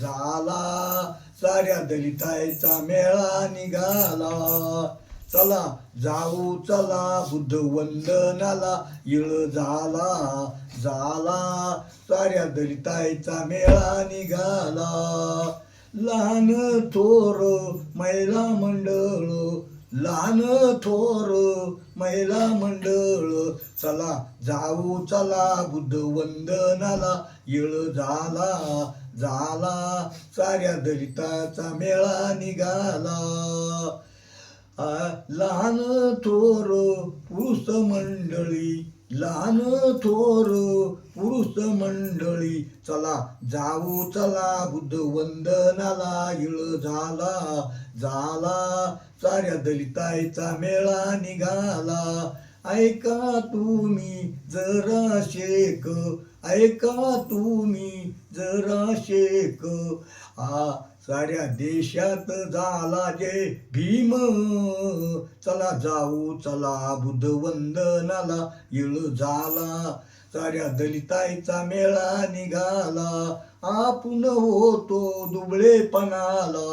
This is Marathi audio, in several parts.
झाला, साऱ्या दलितांचा मेळा निघाला. चला जाऊ चला बुद्ध वंदनाला, येळ झाला झाला, साऱ्या दलितांचा मेळा निघाला. लहान थोर महिला मंडळ, लहान थोर महिला मंडळ, चला जाऊ चला बुद्ध वंदनाला, येळ झाला झाला, साऱ्या दलिताचा मेळा निघाला. लहान थोर पुरुष मंडळी, लहान थोर पुरुष मंडळी, चला जाऊ चला बुद्ध वंदनाला, येळ झाला झाला, साऱ्या दलितांचा मेळा निघाला. ऐका तुम्ही जरा शेक, ऐका तुम्ही जरा शेक, साऱ्या देशात झाला जय भीम. चला जाऊ चला बुद्ध वंदनाला, येळ झाला, साऱ्या दलितांचा मेळा निघाला. आपण होतो दुबळेपणाला,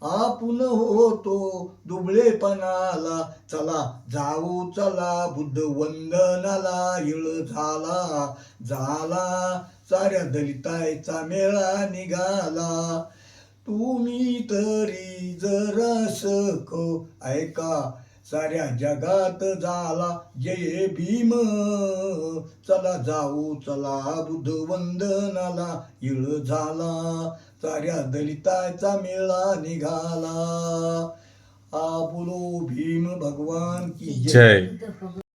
आपण होतो दुबळेपणाला, चला जाऊ चला बुद्ध वंदनाला, येळ झाला झाला, साऱ्या दलितांचा मेळा निघाला. तुम्ही तरी जरासक ऐका, साऱ्या जगात झाला जय भीम. चला जाऊ चला बुद्ध वंदनाला, येळ झाला, साऱ्या दलितांचा मेळा निघाला. बोलो भीम भगवान की जय.